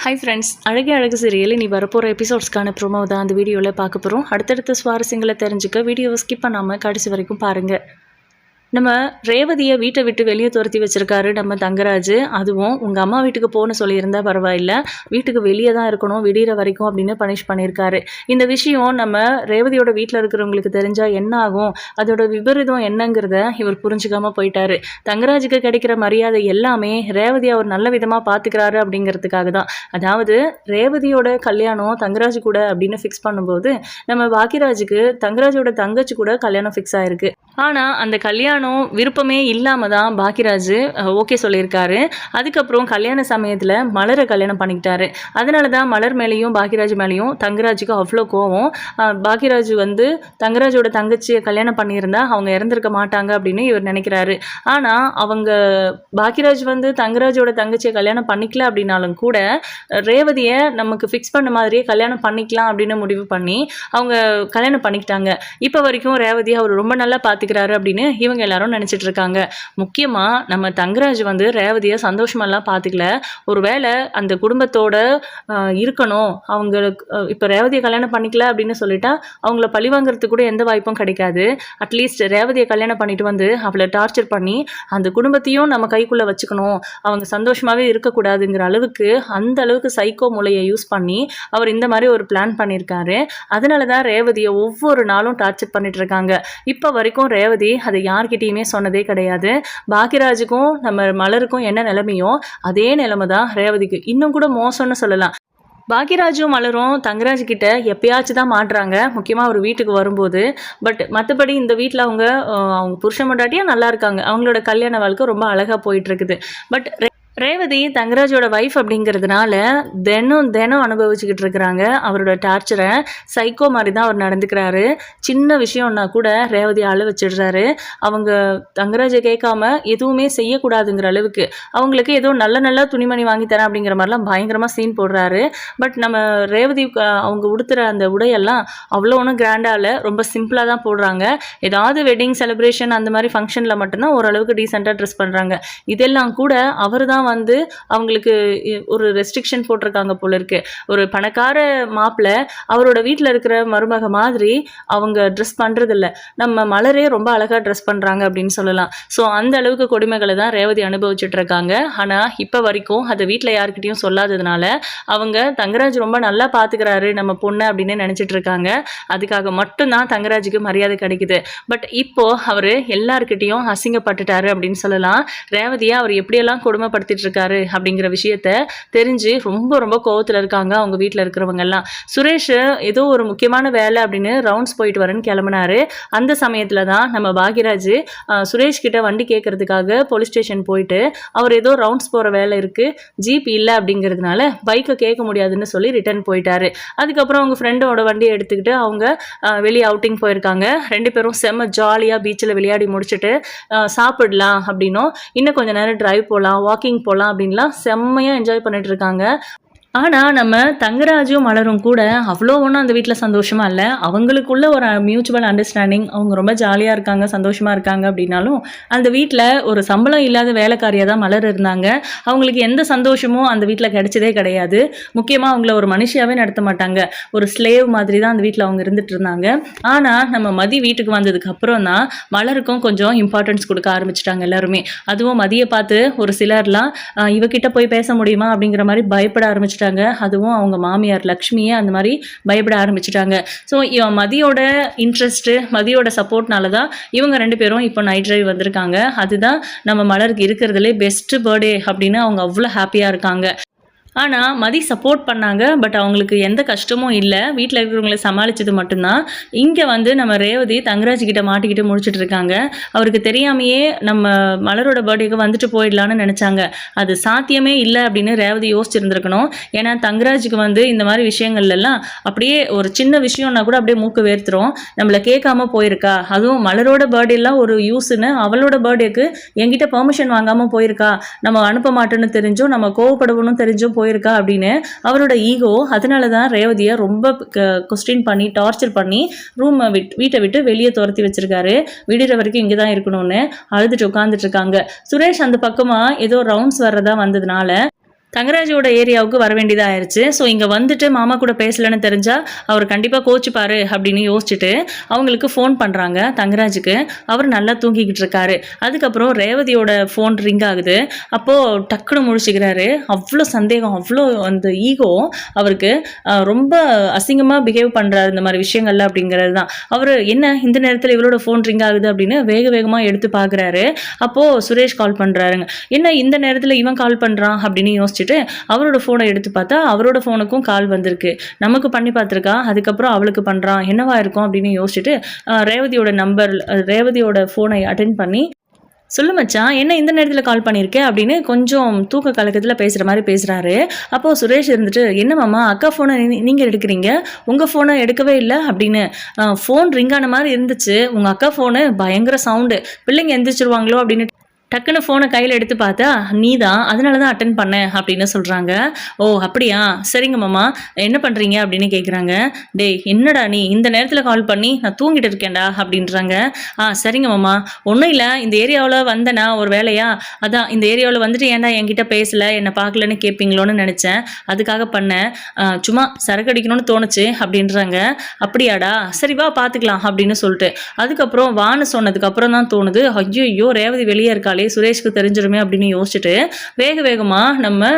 Hi friends, அழகே அழகு serial இனி வரப்போகிற எபிசோட்ஸ்க்கான ப்ரோமோ தான் அந்த வீடியோவில் பார்க்க போகிறோம். அடுத்தடுத்த சுவாரஸ்யங்களை தெரிஞ்சுக்க வீடியோவை ஸ்கிப் பண்ணாமல் கடைசி வரைக்கும் பாருங்கள். நம்ம ரேவதியை வீட்டை விட்டு வெளியே துரத்தி வச்சிருக்காரு நம்ம தங்கராஜ். அதுவும் உங்கள் அம்மா வீட்டுக்கு போகணும்னு சொல்லியிருந்தா பரவாயில்ல, வீட்டுக்கு வெளியே தான் இருக்கணும் விடிகிற வரைக்கும் அப்படின்னு பனிஷ் பண்ணியிருக்காரு. இந்த விஷயம் நம்ம ரேவதியோட வீட்டில் இருக்கிறவங்களுக்கு தெரிஞ்சால் என்ன ஆகும், அதோட விபரீதம் என்னங்கிறத இவர் புரிஞ்சுக்காமல் போயிட்டாரு. தங்கராஜுக்கு கிடைக்கிற மரியாதை எல்லாமே ரேவதியை அவர் நல்ல விதமாக பார்த்துக்கிறாரு அப்படிங்கிறதுக்காக தான். அதாவது ரேவதியோட கல்யாணம் தங்கராஜ் கூட அப்படின்னு ஃபிக்ஸ் பண்ணும்போது நம்ம பாக்கியராஜுக்கு தங்கராஜோட தங்கச்சி கூட கல்யாணம் ஃபிக்ஸ் ஆயிருக்கு. ஆனால் அந்த கல்யாணம் விருப்பமே இல்லாமல் தான் பாக்கியராஜ் ஓகே சொல்லியிருக்காரு. அதுக்கப்புறம் கல்யாண சமயத்தில் மலரை கல்யாணம் பண்ணிக்கிட்டாரு. அதனால தான் மலர் மேலேயும் பாக்கியராஜ் மேலேயும் தங்கராஜுக்கு அவ்வளோ கோவம். பாக்கியராஜ் தங்கராஜோட தங்கச்சியை கல்யாணம் பண்ணியிருந்தா அவங்க இறந்துருக்க மாட்டாங்க அப்படின்னு இவர் நினைக்கிறாரு. ஆனால் அவங்க பாக்கியராஜ் தங்கராஜோட தங்கச்சியை கல்யாணம் பண்ணிக்கல அப்படின்னாலும் கூட ரேவதியை நமக்கு ஃபிக்ஸ் பண்ண மாதிரியே கல்யாணம் பண்ணிக்கலாம் அப்படின்னு முடிவு பண்ணி அவங்க கல்யாணம் பண்ணிக்கிட்டாங்க. இப்போ வரைக்கும் ரேவதியை அவர் ரொம்ப நல்லா பார்த்துக்கிறாரு அப்படின்னு இவங்க எல்லாரும் நினச்சிட்டு இருக்காங்க. முக்கியமாக நம்ம தங்கராஜ் ரேவதியை சந்தோஷமெல்லாம் பார்த்துக்கல. ஒருவேளை அந்த குடும்பத்தோட இருக்கணும், அவங்களுக்கு இப்போ ரேவதியை கல்யாணம் பண்ணிக்கல அப்படின்னு சொல்லிட்டா அவங்கள பழி வாங்குறதுக்கு கூட எந்த வாய்ப்பும் கிடைக்காது. அட்லீஸ்ட் ரேவதியை கல்யாணம் பண்ணிட்டு அவளை டார்ச்சர் பண்ணி அந்த குடும்பத்தையும் நம்ம கைக்குள்ளே வச்சுக்கணும், அவங்க சந்தோஷமாகவே இருக்கக்கூடாதுங்கிற அளவுக்கு அந்த அளவுக்கு சைக்கோ மூளையை யூஸ் பண்ணி அவர் இந்த மாதிரி ஒரு பிளான் பண்ணியிருக்காரு. அதனால தான் ரேவதியை ஒவ்வொரு நாளும் டார்ச்சர் பண்ணிட்டு இருக்காங்க. இப்போ வரைக்கும் ரேவதி அதை யார்கிட்டையுமே சொன்னதே கிடையாது. பாக்கியராஜுக்கும் நம்ம மலருக்கும் என்ன நிலைமையோ அதே நிலைமை தான் ரேவதிக்கு. இன்னும் கூட மோசம்னு சொல்லலாம். பாக்கியராஜும் மலரும் தங்கராஜ் கிட்ட எப்பயாச்சும் தான் மாட்டுறாங்க, முக்கியமாக ஒரு வீட்டுக்கு வரும்போது. பட் மற்றபடி இந்த வீட்டில் அவங்க புருஷன் பொண்டாட்டியாக நல்லா இருக்காங்க. அவங்களோட கல்யாண வாழ்க்கை ரொம்ப அழகாக போயிட்டு இருக்குது. பட் ரேவதி தங்கராஜோட வைஃப் அப்படிங்கிறதுனால தினம் அனுபவிச்சுக்கிட்டு இருக்கிறாங்க அவரோட டார்ச்சரை. சைக்கோ மாதிரி தான் அவர் நடந்துக்கிறாரு. சின்ன விஷயம்னா கூட ரேவதி அழ வச்சிடுறாரு. அவங்க தங்கராஜை கேட்காம எதுவுமே செய்யக்கூடாதுங்கிற அளவுக்கு அவங்களுக்கு ஏதோ நல்ல துணிமணி வாங்கி தரேன் அப்படிங்கிற மாதிரிலாம் பயங்கரமாக சீன் போடுறாரு. பட் நம்ம ரேவதி அவங்க உடுத்துகிற அந்த உடையெல்லாம் அவ்வளோ ஒன்றும் கிராண்டாக இல்லை, ரொம்ப சிம்பிளாக தான் போடுறாங்க. ஏதாவது வெட்டிங் செலிப்ரேஷன் அந்த மாதிரி ஃபங்க்ஷனில் மட்டும்தான் ஓரளவுக்கு டீசெண்டாக ட்ரெஸ் பண்ணுறாங்க. இதெல்லாம் கூட அவர் தான் அவங்களுக்கு ஒரு ரெஸ்ட்ரிக்ஷன் போட்டிருக்காங்க போல இருக்கு. ஒரு பணக்கார மாப்பிள்ள அவரோட வீட்டில் இருக்கிற மருமக மாதிரி அவங்க ட்ரெஸ் பண்றதில்ல. நம்ம மலரே ரொம்ப அழகா ட்ரெஸ் பண்றாங்க அப்படின்னு சொல்லலாம். ஸோ அந்த அளவுக்கு கொடுமைகளை தான் ரேவதி அனுபவிச்சுட்டு இருக்காங்க. ஆனா இப்ப வரைக்கும் அதை வீட்டில் யாருக்கிட்டையும் சொல்லாததுனால அவங்க தங்கராஜ் ரொம்ப நல்லா பாத்துக்கிறாரு நம்ம பொண்ணு அப்படின்னு நினைச்சிட்டு இருக்காங்க. அதுக்காக மட்டும்தான் தங்கராஜுக்கு மரியாதை கிடைக்குது. பட் இப்போ அவரு எல்லாருக்கிட்டையும் அசிங்கப்பட்டுட்டாரு அப்படின்னு சொல்லலாம். ரேவதியை அவர் எப்படியெல்லாம் கொடுமைப்படுத்தி இருக்காரு அப்படிங்கிற விஷயத்த தெரிஞ்சு ரொம்ப கோவத்துல இருக்காங்க அவங்க வீட்டில் இருக்கிறவங்க எல்லாம். சுரேஷ் ஏதோ ஒரு முக்கியமான வேலை அப்படின்னு ரவுண்ட்ஸ் போயிட்டு வரேன்னு கிளம்பினாரு. அந்த சமயத்துல தான் நம்ம பாக்கியராஜ் சுரேஷ் கிட்ட வண்டி கேட்கறதுக்காக போலீஸ் ஸ்டேஷன் போயிட்டு அவர் ஏதோ ரவுண்ட்ஸ் போற வேலை இருக்கு, ஜீப் இல்லை அப்படிங்கிறதுனால பைக்கை கேட்க முடியாதுன்னு சொல்லி ரிட்டர்ன் போயிட்டாரு. அதுக்கப்புறம் அவங்க ஃப்ரெண்டோட வண்டியை எடுத்துக்கிட்டு அவங்க வெளியே அவுட்டிங் போயிருக்காங்க. ரெண்டு பேரும் செம்ம ஜாலியாக பீச்சில் விளையாடி முடிச்சுட்டு சாப்பிடலாம் அப்படின்னும் இன்னும் கொஞ்சம் நேரம் டிரைவ் போகலாம், வாக்கிங் போகலாம் அப்படின்லாம் செம்மையாக என்ஜாய் பண்ணிட்டு இருக்காங்க. ஆனால் நம்ம தங்கராஜும் மலரும் கூட அவ்வளோ ஒன்றும் அந்த வீட்டில் சந்தோஷமாக இல்லை. அவங்களுக்குள்ள ஒரு மியூச்சுவல் அண்டர்ஸ்டாண்டிங், அவங்க ரொம்ப ஜாலியாக இருக்காங்க, சந்தோஷமாக இருக்காங்க. அப்படின்னாலும் அந்த வீட்டில் ஒரு சம்பளம் இல்லாத வேலைக்காரியாக தான் மலர் இருந்தாங்க. அவங்களுக்கு எந்த சந்தோஷமும் அந்த வீட்டில் கிடைச்சதே கிடையாது. முக்கியமாக அவங்கள ஒரு மனுஷியாகவே நடத்த மாட்டாங்க, ஒரு ஸ்லேவ் மாதிரி தான் அந்த வீட்டில் அவங்க இருந்துட்டு இருந்தாங்க. ஆனால் நம்ம மதி வீட்டுக்கு வந்ததுக்கு அப்புறம் தான் மலருக்கும் கொஞ்சம் இம்பார்ட்டன்ஸ் கொடுக்க ஆரம்பிச்சிட்டாங்க எல்லாருமே. அதுவும் மதியை பார்த்து ஒரு சிலர்லாம் இவகிட்ட போய் பேச முடியுமா அப்படிங்கிற மாதிரி பயப்பட ஆரம்பிச்சிட்டாங்க. அதுவும் அவங்க மாமியார் லக்ஷ்மியே அந்த மாதிரி பயப்பட ஆரம்பிச்சிட்டாங்க. ஸோ மதியோட இன்ட்ரெஸ்ட், மதியோட சப்போர்ட்னால தான் இவங்க ரெண்டு பேரும் இப்போ நைட் டிரைவ் வந்திருக்காங்க. அதுதான் நம்ம மலருக்கு இருக்கிறதுலே பெஸ்ட் பர்த்டே அப்படின்னு அவங்க அவ்வளோ ஹாப்பியாக இருக்காங்க. ஆனால் மதி சப்போர்ட் பண்ணாங்க. பட் அவங்களுக்கு எந்த கஷ்டமும் இல்லை, வீட்டில் இருக்கிறவங்களை சமாளித்தது மட்டும்தான். இங்கே நம்ம ரேவதி தங்கராஜ் கிட்ட மாட்டிக்கிட்டு முடிச்சுட்டு இருக்காங்க. அவருக்கு தெரியாமையே நம்ம மலரோட பர்த்டேக்கு வந்துட்டு போயிடலான்னு நினச்சாங்க. அது சாத்தியமே இல்லை அப்படின்னு ரேவதி யோசிச்சிருந்துருக்கணும். ஏன்னா தங்கராஜுக்கு இந்த மாதிரி விஷயங்கள்லாம் அப்படியே ஒரு சின்ன விஷயம்னா கூட அப்படியே மூக்கு வேர்த்துரும். நம்மளை கேட்காம போயிருக்கா, அதுவும் மலரோட பர்த்டேலாம் ஒரு யூஸ்ன்னு அவளோட பர்த்டேக்கு என்கிட்ட பெர்மிஷன் வாங்காமல் போயிருக்கா, நம்ம அனுப்ப மாட்டோன்னு தெரிஞ்சும் நம்ம கோவப்படுவோன்னு தெரிஞ்சும் போயிருக்கா அப்படின்னு அவரோட ஈகோ. அதனால தான் ரேவதியை ரொம்ப கொஸ்டின் பண்ணி டார்ச்சர் பண்ணி வீட்டை விட்டு வெளியே துரத்தி வச்சிருக்காரு. விடுற வரைக்கும் இங்கே தான் இருக்கணும்னு அழுதுட்டு உட்காந்துட்டு இருக்காங்க. சுரேஷ் அந்த பக்கமாக ஏதோ ரவுண்ட்ஸ் வர்றதா வந்ததுனால தங்கராஜோட ஏரியாவுக்கு வர வேண்டியதாக ஆயிடுச்சு. ஸோ இங்கே வந்துட்டு மாமா கூட பேசலன்னு தெரிஞ்சால் அவர் கண்டிப்பாக கோச்சிப்பாரு அப்படின்னு யோசிச்சுட்டு அவங்களுக்கு ஃபோன் பண்ணுறாங்க தங்கராஜுக்கு. அவர் நல்லா தூங்கிக்கிட்டு இருக்காரு. அதுக்கப்புறம் ரேவதியோட ஃபோன் ரிங் ஆகுது. அப்போது டக்குன்னு முழிச்சுக்கிறாரு. அவ்வளோ சந்தேகம், அவ்வளோ அந்த ஈகோ அவருக்கு. ரொம்ப அசிங்கமாக பிஹேவ் பண்ணுறாரு இந்த மாதிரி விஷயங்கள்ல அப்படிங்கிறது தான். அவர் என்ன இந்த நேரத்தில் இவரோட ஃபோன் ரிங் ஆகுது அப்படின்னு வேகமாக எடுத்து பார்க்குறாரு. அப்போது சுரேஷ் கால் பண்ணுறாருங்க. என்ன இந்த நேரத்தில் இவன் கால் பண்ணுறான் அப்படின்னு யோசிச்சுட்டு அவரோட ஃபோனை எடுத்து பார்த்தா அவரோட ஃபோனுக்கும் கால் வந்திருக்கு. நமக்கு பண்ணி பார்த்துருக்கா, அதுக்கப்புறம் அவளுக்கு பண்ணுறான், என்னவா இருக்கும் அப்படின்னு யோசிச்சுட்டு ரேவதியோட ஃபோனை அட்டென்ட் பண்ணி, சொல்லு மச்சான், என்ன இந்த நேரத்தில் கால் பண்ணியிருக்கேன் அப்படின்னு கொஞ்சம் தூக்க கலக்கத்தில் பேசுகிற மாதிரி பேசுகிறாரு. அப்போது சுரேஷ் இருந்துட்டு, என்ன மாமா அக்கா ஃபோனை நீங்கள் எடுக்கிறீங்க, உங்கள் ஃபோனை எடுக்கவே இல்லை அப்படின்னு. ஃபோன் ரிங் ஆன மாதிரி இருந்துச்சு, உங்கள் அக்கா ஃபோனு பயங்கர சவுண்டு, பிள்ளைங்க எந்திரிச்சிருவாங்களோ அப்படின்னு டக்குன்னு ஃபோனை கையில் எடுத்து பார்த்தா நீ தான், அதனால தான் அட்டன் பண்ணேன் அப்படின்னு சொல்கிறாங்க. ஓ அப்படியா, சரிங்க மாமா, என்ன பண்ணுறீங்க அப்படின்னு கேட்குறாங்க. டேய் என்னடா நீ இந்த நேரத்தில் கால் பண்ணி, நான் தூங்கிட்டு இருக்கேன்டா அப்படின்றாங்க. சரிங்க மாமா, ஒன்றும் இல்லை, இந்த ஏரியாவில் வந்தேனா ஒரு வேலையா, அதான் இந்த ஏரியாவில் வந்துட்டு ஏன்டா என்கிட்ட பேசலை, என்னை பார்க்கலன்னு கேட்பீங்களோன்னு நினச்சேன், அதுக்காக பண்ணேன், சும்மா சரக்கு அடிக்கணும்னு தோணுச்சு அப்படின்றாங்க. அப்படியாடா, சரி வா பார்த்துக்கலாம் அப்படின்னு சொல்லிட்டு அதுக்கப்புறம் வான்னு சொன்னதுக்கப்புறம் தான் தோணுது, ஐயோ ரேவதி வெளியே இருக்காளே, சுரேஷ்க்கு தெரிஞ்சிருமே அப்படின்னு யோசிச்சுட்டு வேகமாக நம்ம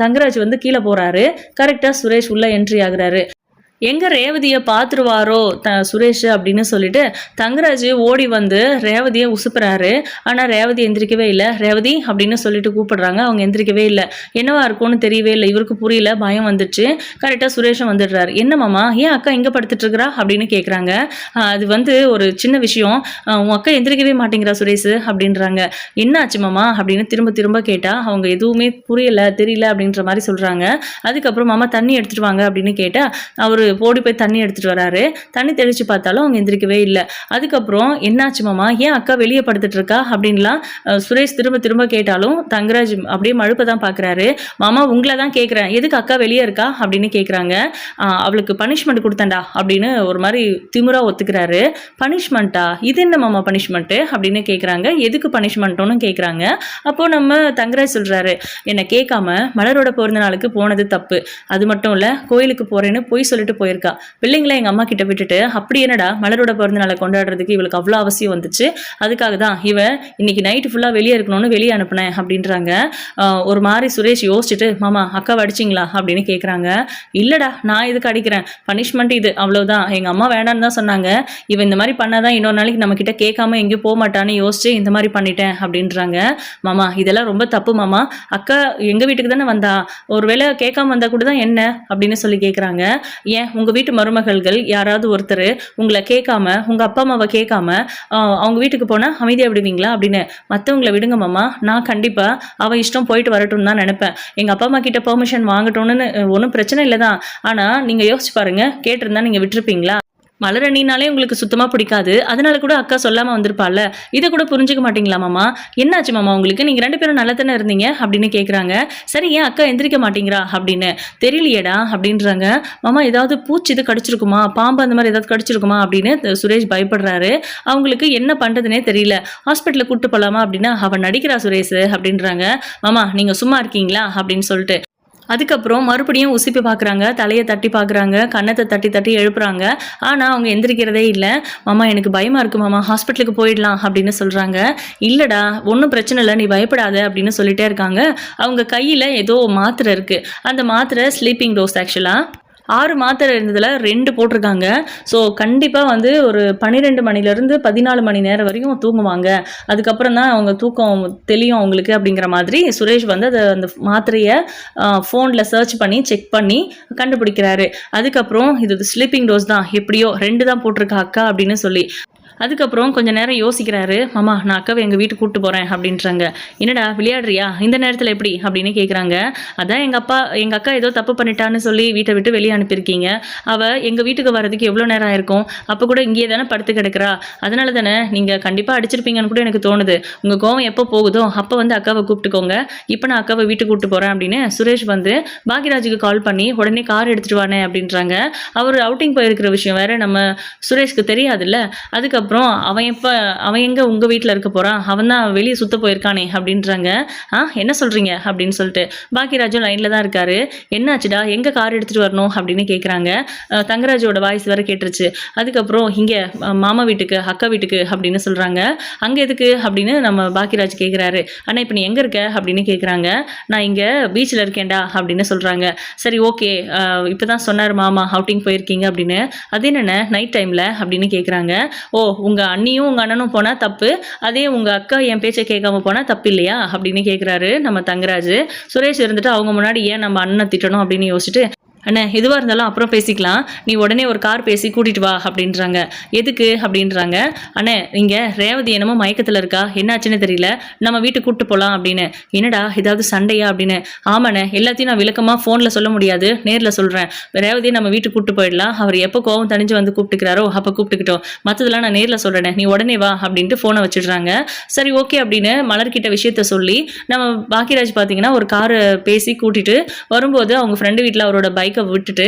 தங்கராஜ் வந்து கீழே போறாரு. கரெக்டா சுரேஷ் உள்ள என்ட்ரி ஆகுறாரு. எங்கே ரேவதியை பார்த்துருவாரோ சுரேஷ் அப்படின்னு சொல்லிட்டு தங்கராஜ் ஓடி வந்து ரேவதியை உசுப்புறாரு. ஆனால் ரேவதி எந்திரிக்கவே இல்லை. ரேவதி அப்படின்னு சொல்லிட்டு கூப்பிடுறாங்க, அவங்க எந்திரிக்கவே இல்லை. என்னவா இருக்கும்னு தெரியவே இல்லை, இவருக்கு புரியல, பயம் வந்துச்சு. கரெக்டாக சுரேஷும் வந்துடுறாரு. என்ன மாமா, ஏன் அக்கா இங்கே படுத்துட்ருக்குறா அப்படின்னு கேட்குறாங்க. அது வந்து ஒரு சின்ன விஷயம், உன் அக்கா எந்திரிக்கவே மாட்டேங்கிறா சுரேஷ் அப்படின்றாங்க. என்ன ஆச்சு மாமா அப்படின்னு திரும்ப கேட்டால் அவங்க எதுவுமே புரியலை, தெரியல அப்படின்ற மாதிரி சொல்கிறாங்க. அதுக்கப்புறம் மாமா தண்ணி எடுத்துகிட்டு வாங்க அப்படின்னு கேட்டால் அவர் ஓடி போய் தண்ணி எடுத்துட்டு வராரு. தண்ணி தெளிச்சு பார்த்தாலும் அவங்க எந்திரிக்கவே இல்லை. அதுக்கப்புறம் என்னாச்சு மாமா, ஏன் அக்கா வெளியே படுத்துட்டு இருக்கா அப்படின்லாம் சுரேஷ் திரும்ப கேட்டாலும் தங்கராஜ் அப்படியே மழுப்ப தான் பார்க்குறாரு. மாமா உங்களை தான் கேட்குறேன், எதுக்கு அக்கா வெளியே இருக்கா அப்படின்னு கேட்குறாங்க. அவளுக்கு பனிஷ்மெண்ட் கொடுத்தேன்டா அப்படின்னு ஒரு மாதிரி திமுறா ஒத்துக்கிறாரு. பனிஷ்மெண்ட்டா, இது என்ன மாமா பனிஷ்மெண்ட்டு அப்படின்னு கேட்குறாங்க. எதுக்கு பனிஷ்மெண்ட்டோன்னு கேட்குறாங்க. அப்போது நம்ம தங்கராஜ் சொல்கிறாரு, என்னை கேட்காம மலரோட பிறந்த நாளுக்கு போனது தப்பு, அது மட்டும் இல்லை கோயிலுக்கு போகிறேன்னு போய் சொல்லிட்டு போயிருக்கா. பிள்ளைங்களை எங்கள் அம்மா கிட்ட விட்டுட்டு அப்படி என்னடா மலரோட பிறந்த நாளை கொண்டாடுறதுக்கு இவளுக்கு அவ்வளோ அவசியம் வந்துச்சு, அதுக்காக தான் இவன் இன்னைக்கு நைட்டு ஃபுல்லாக வெளியே இருக்கணும்னு வெளியே அனுப்புனேன் அப்படின்றாங்க. ஒரு மாதிரி சுரேஷ் யோசிச்சுட்டு, மாமா அக்காவை அடிச்சிங்களா அப்படின்னு கேட்குறாங்க. இல்லைடா நான் இதுக்கு அடிக்கிறேன், பனிஷ்மெண்ட் இது, அவ்வளோதான், எங்கள் அம்மா வேண்டான்னு தான் சொன்னாங்க, இவன் இந்த மாதிரி பண்ணாதான் இன்னொரு நாளைக்கு நம்ம கிட்ட கேட்காம எங்கேயும் போக மாட்டான்னு யோசிச்சு இந்த மாதிரி பண்ணிட்டேன் அப்படின்றாங்க. மாமா இதெல்லாம் ரொம்ப தப்பு மாமா, அக்கா எங்கள் வீட்டுக்கு தானே வந்தா, ஒருவேளை கேட்காம வந்தா கூட தான் என்ன அப்படின்னு சொல்லி கேட்குறாங்க. ஏன் உங்கள் வீட்டு மருமகள்கள் யாராவது ஒருத்தர் உங்களை கேட்காம, உங்கள் அப்பா அம்மாவை கேட்காம அவங்க வீட்டுக்கு போனால் அமைதியாக விடுவீங்களா அப்படின்னு. மற்றவங்களை விடுங்க மாமா, நான் கண்டிப்பாக அவள் இஷ்டம் போயிட்டு வரட்டும்னு தான் நினைப்பேன், எங்கள் அப்பா அம்மா கிட்ட பெர்மிஷன் வாங்கட்டும்னு ஒன்றும் பிரச்சனை இல்லை தான், ஆனால் நீங்கள் யோசிச்சு பாருங்க, கேட்டிருந்தா நீங்கள் விட்டுருப்பீங்களா? மலரணினாலே உங்களுக்கு சுத்தமாக பிடிக்காது, அதனால கூட அக்கா சொல்லாமல் வந்திருப்பாள்ல, இதை கூட புரிஞ்சுக்க மாட்டீங்களா மாமா? என்னாச்சு மாமா உங்களுக்கு, நீங்கள் 2 பேரும் நல்லா தானே இருந்தீங்க அப்படின்னு கேட்குறாங்க. சரி ஏன் அக்கா எந்திரிக்க மாட்டேங்கிறா அப்படின்னு. தெரியலையேடா அப்படின்றாங்க. மாமா ஏதாவது பூச்சி இது கடிச்சிருக்குமா, பாம்பு அந்த மாதிரி ஏதாவது கடிச்சிருக்குமா அப்படின்னு சுரேஷ் பயப்படுறாரு. அவங்களுக்கு என்ன பண்ணுறதுனே தெரியல. ஹாஸ்பிட்டலுக்கு கூப்பிட்டு போகலாமா அப்படின்னா அவன் நடிக்கிறா சுரேஷ் அப்படின்றாங்க. மாமா நீங்கள் சும்மா இருக்கீங்களா அப்படின்னு சொல்லிட்டு அதுக்கப்புறம் மறுபடியும் உசுப்பி பார்க்குறாங்க, தலையை தட்டி பார்க்குறாங்க, கன்னத்தை தட்டி எழுப்புறாங்க. ஆனால் அவங்க எந்திரிக்கிறதே இல்லை. மாமா எனக்கு பயமாக இருக்குது மாமா, ஹாஸ்பிட்டலுக்கு போயிடலாம் அப்படின்னு சொல்கிறாங்க. இல்லைடா ஒன்றும் பிரச்சனை இல்லை, நீ பயப்படாத அப்படின்னு சொல்லிட்டே இருக்காங்க. அவங்க கையில் ஏதோ மாத்திரை இருக்குது. அந்த மாத்திரை ஸ்லீப்பிங் டோஸ். ஆக்சுவலாக 6 மாத்திரை இருந்ததில் 2 போட்டிருக்காங்க. ஸோ கண்டிப்பாக வந்து ஒரு 12 மணிலேருந்து 14 மணி நேரம் வரைக்கும் தூங்குவாங்க, அதுக்கப்புறம் தான் அவங்க தூக்கம் தெளியும் அவங்களுக்கு அப்படிங்கிற மாதிரி சுரேஷ் வந்து அந்த மாத்திரையை ஃபோனில் சர்ச் பண்ணி செக் பண்ணி கண்டுபிடிக்கிறாரு. அதுக்கப்புறம் இது ஸ்லீப்பிங் டோஸ் தான், எப்படியோ 2 தான் போட்டிருக்கா அக்கா அப்படின்னு சொல்லி. அதுக்கப்புறம் கொஞ்சம் நேரம் யோசிக்கிறாரு. மாமா நான் அக்காவை எங்கள் வீட்டுக்கு கூப்பிட்டு போகிறேன் அப்படின்றாங்க. என்னடா விளையாடுறியா இந்த நேரத்தில் எப்படி அப்படின்னு கேட்குறாங்க. அதான் எங்கள் அக்கா ஏதோ தப்பு பண்ணிட்டான்னு சொல்லி வீட்டை விட்டு வெளியே அனுப்பியிருக்கீங்க, அவள் எங்கள் வீட்டுக்கு வர்றதுக்கு எவ்வளோ நேரம் ஆயிருக்கும், அப்போ கூட இங்கேயே தானே படுத்து கிடக்கிறா, அதனால தானே நீங்கள் கண்டிப்பாக அடிச்சிருப்பீங்கன்னு கூட எனக்கு தோணுது, உங்கள் கோவம் எப்போ போகுதோ அப்போ வந்து அக்காவை கூப்பிட்டுக்கோங்க, இப்போ நான் அக்காவை வீட்டுக்கு கூப்பிட்டு போகிறேன் அப்படின்னு சுரேஷ் வந்து பாக்யராஜுக்கு கால் பண்ணி உடனே கார் எடுத்துகிட்டு வானே அப்படின்றாங்க. அவர் அவுட்டிங் போயிருக்கிற விஷயம் வேறு நம்ம சுரேஷ்க்கு தெரியாதுல்ல. அதுக்கு அதுக்கப்புறம் அவன் எங்கே உங்கள் வீட்டில் இருக்க போகிறான், அவன் தான் வெளியே சுத்த போயிருக்கானே அப்படின்றாங்க. என்ன சொல்கிறீங்க அப்படின்னு சொல்லிட்டு பாக்கியராஜும் லைனில் தான் இருக்காரு. என்னாச்சுடா, எங்கே கார் எடுத்துகிட்டு வரணும் அப்படின்னு கேட்குறாங்க. தங்கராஜோட வாய்ஸ் வேறு கேட்டுருச்சு. அதுக்கப்புறம் இங்கே மாமா வீட்டுக்கு, அக்கா வீட்டுக்கு அப்படின்னு சொல்கிறாங்க. அங்கே எதுக்கு அப்படின்னு நம்ம பாக்கியராஜ் கேட்குறாரு. ஆனால் இப்போ நீ எங்கே இருக்க அப்படின்னு கேட்குறாங்க. நான் இங்கே பீச்சில் இருக்கேன்டா அப்படின்னு சொல்கிறாங்க. சரி ஓகே, இப்போ தான் சொன்னார் மாமா அவுட்டிங் போயிருக்கீங்க அப்படின்னு. அது என்னென்ன நைட் டைமில் அப்படின்னு கேட்குறாங்க. ஓ, உங்கள் அண்ணியும் உங்கள் அண்ணனும் போனால் தப்பு, அதே உங்கள் அக்கா என் பேச்சை கேட்காம போனால் தப்பு இல்லையா அப்படின்னு கேட்குறாரு நம்ம தங்கராஜ். சுரேஷ் இருந்துட்டு அவங்க முன்னாடி ஏன் நம்ம அண்ணனை திட்டணும் அப்படின்னு யோசிச்சுட்டு, அண்ணே எதுவாக இருந்தாலும் அப்புறம் பேசிக்கலாம், நீ உடனே ஒரு கார் பேசி கூட்டிகிட்டு வா அப்படின்றாங்க. எதுக்கு அப்படின்றாங்க. அண்ணே இங்கே ரேவதி என்னமோ மயக்கத்தில் இருக்கா, என்னாச்சுன்னு தெரியல, நம்ம வீட்டுக்கு கூப்பிட்டு போகலாம் அப்படின்னு. என்னடா ஏதாவது சண்டையா அப்படின்னு. ஆமாண்ணே, எல்லாத்தையும் நான் விளக்கமாக ஃபோனில் சொல்ல முடியாது, நேரில் சொல்கிறேன். ரேவதியை நம்ம வீட்டுக்கு கூப்பிட்டு போயிடலாம், அவர் எப்போ கோவம் தணிஞ்சு வந்து கூப்பிட்டுக்கிறாரோ அப்போ கூப்பிட்டுக்கிட்டோம், மற்றதெல்லாம் நான் நேரில் சொல்கிறேன், நீ உடனே வா அப்படின்ட்டு ஃபோனை வச்சுடுறாங்க. சரி ஓகே அப்படின்னு மலர்கிட்ட விஷயத்த சொல்லி நம்ம பாக்கியராஜ் பார்த்தீங்கன்னா ஒரு காரை பேசி கூட்டிகிட்டு வரும்போது அவங்க ஃப்ரெண்டு வீட்டில் அவரோட பைக்கை விட்டுட்டு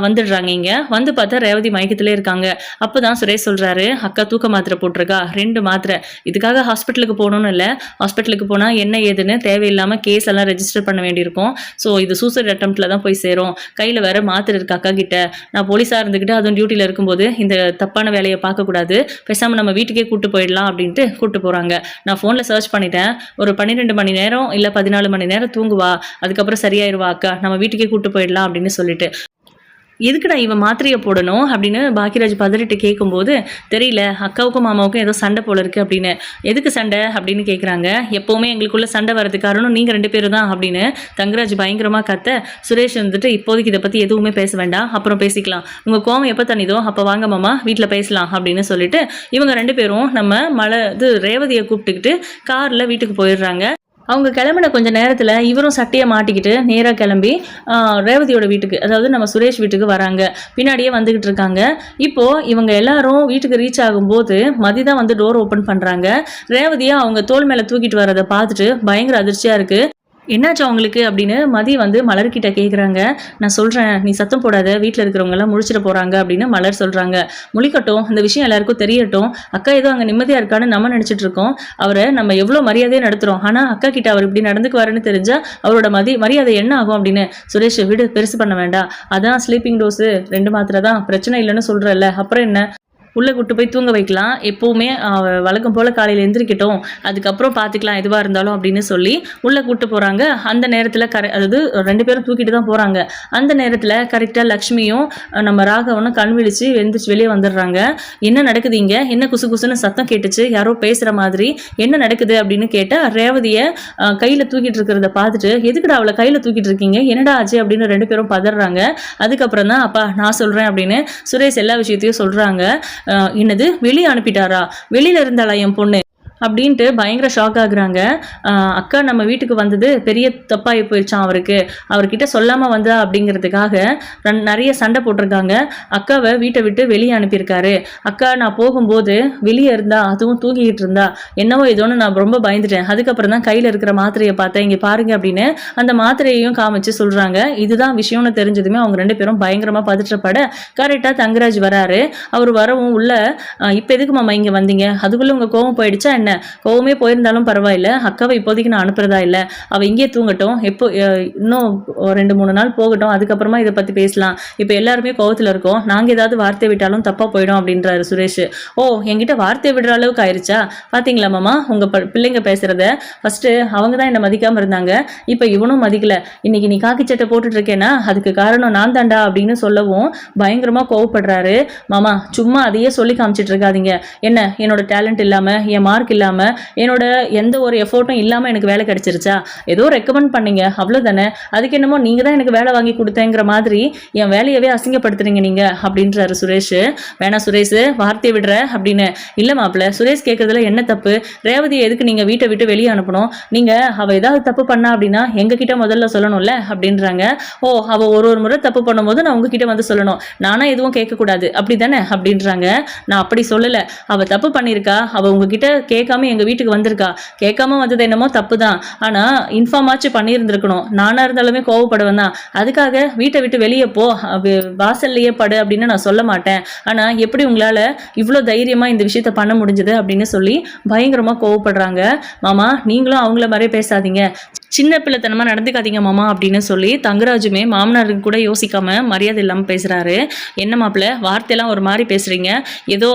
வந்துடுறாங்க. இங்கே வந்து பார்த்தா ரேவதி மயக்கத்திலே இருக்காங்க. அப்போ தான் சுரேஷ் சொல்கிறாரு, அக்கா தூக்க மாத்திரை போட்டிருக்கா, 2 மாத்திரை, இதுக்காக ஹாஸ்பிட்டலுக்கு போகணும்னு இல்லை, ஹாஸ்பிட்டலுக்கு போனால் என்ன ஏதுன்னு தேவையில்லாமல் கேஸ் எல்லாம் ரெஜிஸ்டர் பண்ண வேண்டியிருக்கும். ஸோ இது சூசைட் அட்டம்ப்டில் தான் போய் சேரும். கையில் வேறு மாத்திரை இருக்கு அக்கா கிட்ட, நான் போலீஸாக இருந்துக்கிட்டு அதுவும் டியூட்டியில் இருக்கும்போது இந்த தப்பான வேலையை பார்க்கக்கூடாது, பேசாமல் நம்ம வீட்டுக்கே கூப்பிட்டு போயிடலாம் அப்படின்ட்டு கூப்பிட்டு போகிறாங்க. நான் ஃபோனில் சர்ச் பண்ணிட்டேன், ஒரு 12 மணி நேரம் இல்லை 14 மணி நேரம் தூங்குவா, அதுக்கப்புறம் சரியாயிருவா அக்கா, நம்ம வீட்டுக்கே கூப்பிட்டு போயிடலாம் அப்படின்னு சொல்லிட்டு. எதுக்குடா இவன் மாத்திரையை போடணும் அப்படின்னு பாக்கியராஜ் பதறிட்டு கேட்கும்போது, தெரியல அக்காவுக்கும் மாமாவுக்கும் ஏதோ சண்டை போல இருக்குது அப்படின்னு. எதுக்கு சண்டை அப்படின்னு கேட்குறாங்க. எப்போவுமே எங்களுக்குள்ள சண்டை வரதுக்கு காரணம் நீங்கள் 2 பேரும் தான் அப்படின்னு தங்கராஜ் பயங்கரமாக கத்த. சுரேஷ் வந்துட்டு இப்போதைக்கு இதை பற்றி எதுவுமே பேச வேண்டாம், அப்புறம் பேசிக்கலாம், உங்கள் கோவம் எப்போ தண்ணிதோ அப்போ வாங்க மாமா வீட்டில் பேசலாம் அப்படின்னு சொல்லிட்டு இவங்க 2 பேரும் நம்ம ரேவதியை கூப்பிட்டுக்கிட்டு காரில் வீட்டுக்கு போயிடுறாங்க. அவங்க கிளம்பின கொஞ்சம் நேரத்தில் இவரும் சட்டையை மாட்டிக்கிட்டு நேராக கிளம்பி ரேவதியோட வீட்டுக்கு, அதாவது நம்ம சுரேஷ் வீட்டுக்கு வராங்க. பின்னாடியே வந்துக்கிட்டு இருக்காங்க. இப்போது இவங்க எல்லாரும் வீட்டுக்கு ரீச் ஆகும்போது மதி தான் வந்து டோர் ஓப்பன் பண்ணுறாங்க. ரேவதியை அவங்க தோள் மேலே தூக்கிட்டு வரதை பார்த்துட்டு பயங்கர அதிர்ச்சியாக இருக்குது. என்னாச்சு அவங்களுக்கு அப்படின்னு மதி வந்து மலர்கிட்ட கேட்குறாங்க. நான் சொல்கிறேன், நீ சத்தம் போடாத, வீட்டில் இருக்கிறவங்கெல்லாம் முழிச்சிட போகிறாங்க அப்படின்னு மலர் சொல்கிறாங்க. முழிக்கட்டும், அந்த விஷயம் எல்லாருக்கும் தெரியட்டும், அக்கா ஏதோ அங்கே நிம்மதியாக இருக்கான்னு நம்ம நினச்சிட்டு இருக்கோம், அவரை நம்ம எவ்வளோ மரியாதையாக நடத்துகிறோம், ஆனால் அக்கா கிட்ட அவர் இப்படி நடந்துக்குவாருன்னு தெரிஞ்சால் அவரோட மரியாதை என்ன ஆகும் அப்படின்னு. சுரேஷ் விடு, பெருசு பண்ண வேண்டாம், அதான் ஸ்லீப்பிங் டோஸு 2 மாத்திரை தான், பிரச்சனை இல்லைன்னு சொல்கிறல்ல, அப்புறம் என்ன, உள்ளே கூட்டு போய் தூங்க வைக்கலாம், எப்போவுமே வழக்கம் போல் காலையில் எந்திரிக்கட்டும், அதுக்கப்புறம் பார்த்துக்கலாம் எதுவாக இருந்தாலும் அப்படின்னு சொல்லி உள்ளே கூப்பிட்டு போகிறாங்க. அந்த நேரத்தில் அதாவது 2 பேரும் தூக்கிட்டு தான் போகிறாங்க. அந்த நேரத்தில் கரெக்டாக லக்ஷ்மியும் நம்ம ராகவனும் கண் விழிச்சு எந்திரிச்சு வெளியே வந்துடுறாங்க. என்ன நடக்குது இங்கே, என்ன குசு குசுன்னு சத்தம் கேட்டுச்சு, யாரோ பேசுகிற மாதிரி, என்ன நடக்குது அப்படின்னு கேட்டால் ரேவதியை கையில் தூக்கிட்டு இருக்கிறத பார்த்துட்டு, எதுக்குடா அவளை கையில் தூக்கிட்டு இருக்கீங்க, என்னடா ஆச்சு அப்படின்னு 2 பேரும் பதறாங்க. அதுக்கப்புறம் தான் அப்பா நான் சொல்கிறேன் அப்படின்னு சுரேஷ் எல்லா விஷயத்தையும் சொல்கிறாங்க. என்னது வெளியே அனுப்பிட்டாரா, வெளியில இருந்தாளா என் பொண்ணு அப்படின்ட்டு பயங்கர ஷாக் ஆகுறாங்க. அக்கா நம்ம வீட்டுக்கு வந்தது பெரிய தப்பாகி போயிடுச்சான், அவர்கிட்ட சொல்லாமல் வந்தா அப்படிங்கிறதுக்காக நிறைய சண்டை போட்டிருக்காங்க. அக்காவை வீட்டை விட்டு வெளியே அனுப்பியிருக்காரு. அக்கா நான் போகும்போது வெளியே இருந்தா, அதுவும் தூங்கிக்கிட்டு இருந்தா, என்னவோ ஏதோன்னு நான் ரொம்ப பயந்துட்டேன். அதுக்கப்புறம் தான் கையில் இருக்கிற மாத்திரையை பார்த்தேன், இங்கே பாருங்க அப்படின்னு அந்த மாத்திரையையும் காமிச்சு சொல்கிறாங்க. இதுதான் விஷயம்னு தெரிஞ்சதுமே அவங்க 2 பேரும் பயங்கரமாக பதற்றப்பட கரெக்டாக தங்கராஜ் வராரு. அவர் வரவும் உள்ள, இப்போ எதுக்கு மாமா இங்கே வந்தீங்க, அதுக்குள்ளே உங்கள் கோவம் போயிடுச்சா என்ன, கோவமே போயிருந்தாலும் பரவாயில்ல, அக்காவை இப்போதைக்கு நான் அனுப்புறதா இல்லை, அவள் இங்கே தூங்கட்டும், எப்போ இன்னும் 2-3 நாள் போகட்டும், அதுக்கப்புறமா இதை பற்றி பேசலாம், இப்போ எல்லாருமே கோவத்தில் இருக்கோம், நாங்கள் ஏதாவது வார்த்தை விட்டாலும் தப்பாக போயிடும் அப்படின்றாரு சுரேஷ். ஓ, என்கிட்ட வார்த்தை விடுற அளவுக்கு ஆயிடுச்சா, பார்த்தீங்களா மாமா உங்கள் பிள்ளைங்க பேசுகிறத, ஃபஸ்ட்டு அவங்க தான் என்னை மதிக்காமல் இருந்தாங்க, இப்போ இவனும் மதிக்கல, இன்னைக்கு நீ காக்கி சட்டை போட்டுட்டு இருக்கேன்னா அதுக்கு காரணம் நான் தாண்டா அப்படின்னு சொல்லவும் பயங்கரமாக கோவப்படுறாரு. மாமா சும்மா அதையே சொல்லி காமிச்சிட்டு இருக்காதீங்க, என்ன என்னோட டேலண்ட் இல்லாமல், என் மார்க் இல்லாமல், என்னோட எந்த ஒரு எஃபோர்ட்டும் இல்லாமல் எனக்கு வேலை கிடைச்சிருச்சா, ஏதோ ரெக்கமெண்ட் பண்ணீங்க அவ்வளோதானே, அதுக்கு என்னமோ நீங்கள் தான் எனக்கு வேலை வாங்கி கொடுத்தேங்கிற மாதிரி என் வேலையவே அசிங்கப்படுத்துறீங்க நீங்கள் அப்படின்றாரு சுரேஷ். வேணா சுரேஷ் வார்த்தையை விடுற அப்படின்னு. இல்லை மாப்பிள்ள, சுரேஷ் கேட்குறதுல என்ன தப்பு, ரேவதியை எதுக்கு நீங்கள் வீட்டை விட்டு வெளியே அனுப்பணும், நீங்கள் அவள் ஏதாவது தப்பு பண்ணா அப்படின்னா எங்ககிட்ட முதல்ல சொல்லணும்ல அப்படின்றாங்க. ஓ, அவள் ஒரு முறை தப்பு பண்ணும்போது நான் உங்ககிட்ட வந்து சொல்லணும், நானா எதுவும் கேட்கக்கூடாது அப்படி தானே அப்படின்றாங்க. நான் அப்படி சொல்லலை, அவள் தப்பு பண்ணியிருக்கா, அவள் உங்ககிட்ட கேட்க கேட்காம எங்கள் வீட்டுக்கு வந்திருக்கா. கேட்காம வந்தது என்னமோ தப்பு தான், ஆனால் இன்ஃபார்ம் ஆச்சு பண்ணியிருந்திருக்கணும். நானாக இருந்தாலுமே கோவப்படுவேன் தான். அதுக்காக வீட்டை விட்டு வெளியே போ, வாசல்லையே படு அப்படின்னு நான் சொல்ல மாட்டேன். ஆனால் எப்படி உங்களால் இவ்வளோ தைரியமாக இந்த விஷயத்த பண்ண முடிஞ்சது அப்படின்னு சொல்லி பயங்கரமாக கோவப்படுறாங்க. மாமா நீங்களும் அவங்கள மாதிரியே பேசாதீங்க, சின்ன பிள்ளைத்தனமாக நடந்துக்காதீங்க மாமா அப்படின்னு சொல்லி தங்கராஜுமே மாமனாருக்கு கூட யோசிக்காம மரியாதை இல்லாமல் பேசுகிறாரு. என்ன மாப்பிள்ள வார்த்தையெல்லாம் ஒரு மாதிரி பேசுகிறீங்க, ஏதோ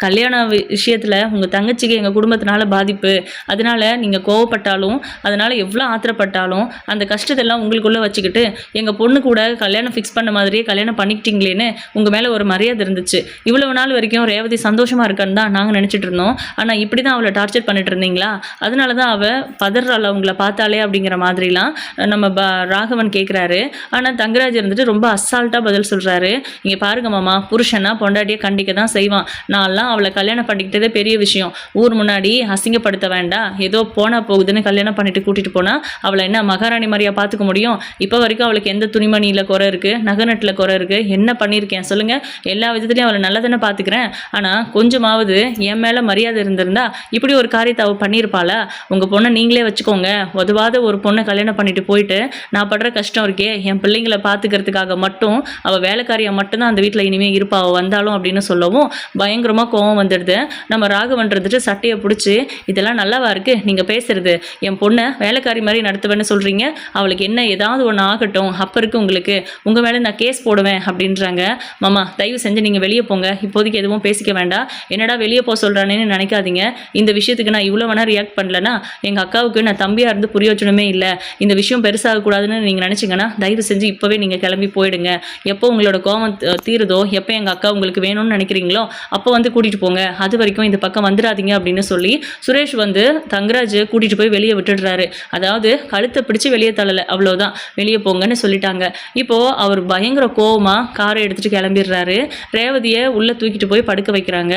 கல்யாண விஷயத்தில் உங்கள் தங்கச்சிக்கு எங்கள் குடும்பத்தினால பாதிப்பு, அதனால நீங்கள் கோவப்பட்டாலும் அதனால் எவ்வளோ ஆத்திரப்பட்டாலும் அந்த கஷ்டத்தெல்லாம் உங்களுக்குள்ளே வச்சுக்கிட்டு எங்கள் பொண்ணு கூட கல்யாணம் ஃபிக்ஸ் பண்ண மாதிரியே கல்யாணம் பண்ணிக்கிட்டீங்களேன்னு உங்கள் மேலே ஒரு மரியாதை இருந்துச்சு. இவ்வளவு நாள் வரைக்கும் ரேவதி சந்தோஷமாக இருக்கான்னு தான் நாங்கள் நினச்சிட்டு இருந்தோம். ஆனால் இப்படி தான் அவளை டார்ச்சர் பண்ணிட்டு இருந்தீங்களா? அதனால தான் அவள் பதறாள் அவங்கள பார்த்தாலே அப்படிங்கிற மாதிரிலாம் நம்ம ராகவன் கேட்குறாரு. ஆனால் தங்கராஜ் இருந்துட்டு ரொம்ப அசால்ட்டாக பதில் சொல்கிறாரு. இங்கே பாருங்க மாமா, புருஷனா பொண்டாட்டியை கண்டிக்க தான் செய்வான். நான்லாம் அவளை கல்யாணம் பண்ணிக்கிட்டதே பெரிய விஷயம். ஊர் முன்னாடி அசிங்கப்படுத்த வேண்டாம், ஏதோ போனால் போகுதுன்னு கல்யாணம் பண்ணிட்டு கூட்டிகிட்டு போனால் அவளை என்ன மகாராணி மாதிரியா பார்த்துக்க முடியும்? இப்போ வரைக்கும் அவளுக்கு எந்த துணிமணியில் குறை இருக்குது, நகநட்டில் குறை இருக்குது, என்ன பண்ணியிருக்கேன் சொல்லுங்கள்? எல்லா விதத்துலையும் அவளை நல்லா தானே பார்த்துக்கிறேன். ஆனால் கொஞ்சமாவது என் மேலே மரியாதை இருந்திருந்தா இப்படி ஒரு காரியத்தை அவள் பண்ணியிருப்பாளா? உங்கள் பொண்ணை நீங்களே வச்சுக்கோங்க. உதவாத ஒரு பொண்ணை கல்யாணம் பண்ணிட்டு போயிட்டு நான் படுற கஷ்டம் இருக்கே, என் பிள்ளைங்களை பார்த்துக்கிறதுக்காக மட்டும் அவள் வேலைக்காரியாக மட்டும்தான் அந்த வீட்டில் இனிமேல் இருப்பா அவள் வந்தாலும் அப்படின்னு சொல்லவும் பயங்கரமாக கோவம் வந்துடுது. நம்ம ராகவன் இருந்துட்டு சட்டையை பிடிச்சி, இதெல்லாம் நல்லாவா இருக்குது நீங்கள் பேசுறது? என் பொண்ணை வேலைக்காரி மாதிரி நடத்துவேன்னு சொல்கிறீங்க, அவளுக்கு என்ன ஏதாவது ஒன்று ஆகட்டும், அப்போ இருக்கு உங்களுக்கு, உங்கள் மேலே நான் கேஸ் போடுவேன் அப்படின்றாங்க. மாமா தயவு செஞ்சு நீங்கள் வெளியே போங்க, இப்போதைக்கு எதுவும் பேசிக்க வேண்டாம். என்னடா வெளியே போக சொல்கிறானேன்னு நினைக்காதீங்க. இந்த விஷயத்துக்கு நான் இவ்வளோ வேணா ரியாக்ட் பண்ணலன்னா எங்கள் அக்காவுக்கு நான் தம்பியாக இருந்து புரியோச்சனமே இல்லை. இந்த விஷயம் பெருசாகக்கூடாதுன்னு நீங்கள் நினச்சிங்கன்னா தயவு செஞ்சு இப்போவே நீங்கள் கிளம்பி போயிடுங்க. எப்போ உங்களோட கோவம் தீருதோ, எப்போ எங்கள் அக்கா உங்களுக்கு வேணும்னு நினைக்கிறீங்களோ அப்போ வந்து கூட்டிகிட்டு போங்க, அது வரைக்கும் இந்த பக்கம் வந்துடாதீங்க அப்படின்னு சொல்லி சுரேஷ் வந்து தங்கராஜ் கூட்டிகிட்டு போய் வெளியே விட்டுடுறாரு. அதாவது கழுத்தை பிடிச்சி வெளியே தள்ளலை, அவ்வளோதான், வெளியே போங்கன்னு சொல்லிட்டாங்க. இப்போது அவர் பயங்கர கோவமாக காரை எடுத்துகிட்டு கிளம்பிடுறாரு. ரேவதியை உள்ளே தூக்கிட்டு போய் படுக்க வைக்கிறாங்க.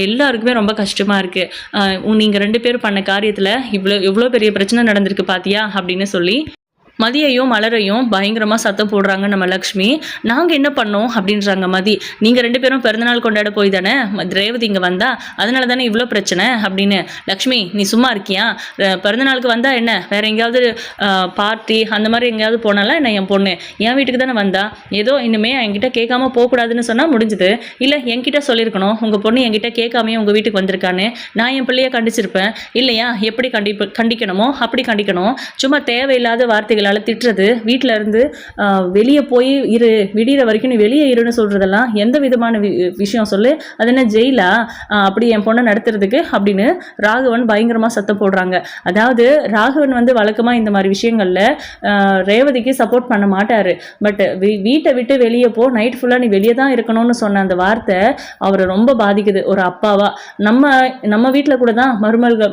எல்லாருக்குமே ரொம்ப கஷ்டமாக இருக்குது. நீங்கள் 2 பேரும் பண்ண காரியத்தில் இவ்வளோ பெரிய பிரச்சனை நடந்திருக்கு பாத்தியா அப்படின்னு சொல்லி மதியையும் மலரையும் பயங்கரமாக சத்தம் போடுறாங்க நம்ம லக்ஷ்மி. நாங்கள் என்ன பண்ணோம் அப்படின்றாங்க மதி. நீங்கள் 2 பேரும் பிறந்தநாள் கொண்டாட போய் தானே ரேவதி இங்கே வந்தா, அதனால தானே இவ்வளோ பிரச்சனை அப்படின்னு. லக்ஷ்மி நீ சும்மா இருக்கியா? பிறந்தநாளுக்கு வந்தால் என்ன, வேறு எங்கேயாவது பார்ட்டி அந்த மாதிரி எங்கேயாவது போனாலாம் என்ன? என் பொண்ணு என் வீட்டுக்கு தானே வந்தா, ஏதோ இன்னுமே என்கிட்ட கேட்காம போகக்கூடாதுன்னு சொன்னால் முடிஞ்சுது. இல்லை என்கிட்ட சொல்லியிருக்கணும், உங்கள் பொண்ணு என்கிட்ட கேட்காமையே உங்கள் வீட்டுக்கு வந்திருக்கான்னு. நான் என் பிள்ளையை கண்டிச்சிருப்பேன் இல்லையா? எப்படி கண்டிக்கணுமோ அப்படி கண்டிக்கணும். சும்மா தேவையில்லாத வார்த்தைகள் திட்டுறது, வீட்டில் இருந்து வெளியே போய் இரு, விடிகிற வரைக்கும் நீ வெளியே இருன்னு சொல்கிறதெல்லாம் எந்த விதமான விஷயம் சொல்லு? அது என்ன ஜெயிலா அப்படி என் பொண்ணை நடத்துறதுக்கு அப்படின்னு ராகவன் பயங்கரமாக சத்தம் போடுறாங்க. அதாவது ராகவன் வந்து வழக்கமாக இந்த மாதிரி விஷயங்களில் ரேவதிக்கு சப்போர்ட் பண்ண மாட்டார். பட் வீட்டை விட்டு வெளியே போ, நைட் ஃபுல்லாக நீ வெளியே தான் இருக்கணும்னு சொன்ன அந்த வார்த்தை அவரை ரொம்ப பாதிக்குது. ஒரு அப்பாவா நம்ம வீட்டில் கூட தான்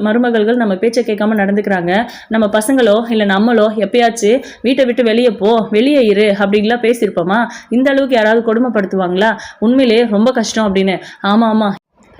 மருமகள்கள் நம்ம பேச்சை கேட்காம நடந்துக்கிறாங்க. நம்ம பசங்களோ இல்லை நம்மளோ எப்பயாச்சும் வீட்டை விட்டு வெளியே போ, வெளியே இரு அப்படின்லாம் பேசியிருப்போமா? இந்த அளவுக்கு யாராவது கொடுமைப்படுத்துவாங்களா? உண்மையிலே ரொம்ப கஷ்டம் அப்படின்னு. ஆமாம் ஆமாம்,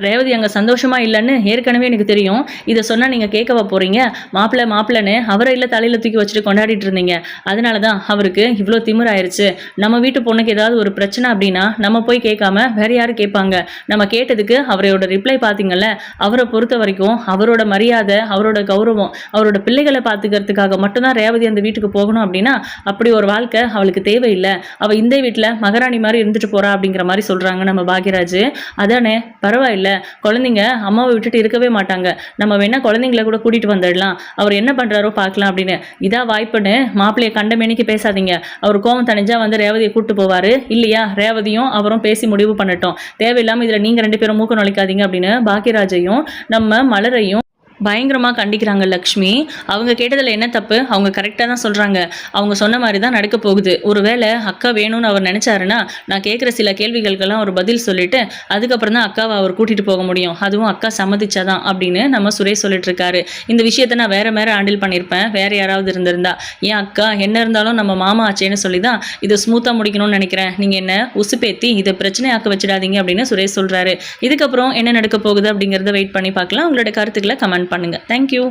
ரேவதி அங்கே சந்தோஷமாக இல்லைன்னு ஏற்கனவே எனக்கு தெரியும். இதை சொன்னால் நீங்கள் கேட்கவா போகிறீங்க? மாப்பிள்ளைன்னு அவரை இல்லை தலையில் தூக்கி வச்சுட்டு கொண்டாடிட்டு இருந்தீங்க. அதனால தான் அவருக்கு இவ்வளோ திமிராயிருச்சு. நம்ம வீட்டு பொண்ணுக்கு ஏதாவது ஒரு பிரச்சனை அப்படின்னா நம்ம போய் கேட்காம வேற யாரும் கேட்பாங்க? நம்ம கேட்டதுக்கு அவரோட ரிப்ளை பார்த்தீங்கல்ல, அவரை பொறுத்த வரைக்கும் அவரோட மரியாதை, அவரோட கௌரவம், அவரோட பிள்ளைகளை பார்த்துக்கிறதுக்காக மட்டும்தான் ரேவதி அந்த வீட்டுக்கு போகணும் அப்படின்னா அப்படி ஒரு வாழ்க்கை அவளுக்கு தேவையில்லை. அவள் இந்த வீட்டில் மகாராணி மாதிரி இருந்துட்டு போகிறா அப்படிங்கிற மாதிரி சொல்கிறாங்க நம்ம பாக்யராஜ். அதானே பரவாயில்லை, குழந்தைங்க அம்மாவை விட்டுட்டு இருக்கவே மாட்டாங்க, நம்ம வேணா குழந்தைங்கள கூட கூட்டிட்டு வந்துடலாம், அவர் என்ன பண்றாரோ பார்க்கலாம் அப்படின்னு. இதா வாய்ப்புன்னு மாப்பிள்ளைய கண்டமேனிக்கு பேசாதீங்க. அவர் கோவம் தணிஞ்சா வந்து ரேவதியை கூப்பிட்டு போவாரு இல்லையா? ரேவதியும் அவரும் பேசி முடிவு பண்ணட்டும், தேவையில்லாம இதுல நீங்க 2 பேரும் மூக்க நுழைக்காதீங்க அப்படின்னு பாக்யராஜையும் நம்ம மலரையும் பயங்கரமாக கண்டிக்கிறாங்க லக்ஷ்மி. அவங்க கேட்டதில் என்ன தப்பு? அவங்க கரெக்டாக தான் சொல்கிறாங்க. அவங்க சொன்ன மாதிரி தான் நடக்க போகுது. ஒருவேளை அக்கா வேணும்னு அவர் நினச்சாருன்னா நான் கேட்குற சில கேள்விகளுக்கெல்லாம் ஒரு பதில் சொல்லிவிட்டு அதுக்கப்புறம் தான் அக்காவை அவர் கூட்டிகிட்டு போக முடியும், அதுவும் அக்கா சம்மதிச்சாதான் அப்படின்னு நம்ம சுரேஷ் சொல்லிட்டு இருக்காரு. இந்த விஷயத்தை நான் வேறு ஹேண்டில் பண்ணியிருப்பேன், வேறு யாராவது இருந்திருந்தா. ஏன் அக்கா என்ன இருந்தாலும் நம்ம மாமா ஆச்சேன்னு சொல்லி தான் இதை ஸ்மூத்தாக முடிக்கணும்னு நினைக்கிறேன். நீங்கள் என்ன உசுப்பேத்தி இதை பிரச்சனையாக்க வச்சிடாதீங்க அப்படின்னு சுரேஷ் சொல்கிறாரு. இதுக்கப்புறம் என்ன நடக்க போகுது அப்படிங்கிறத வெயிட் பண்ணி பார்க்கலாம். உங்களோட கருத்துக்களை கமெண்ட் பண்ணுங்க. தேங்க்யூ.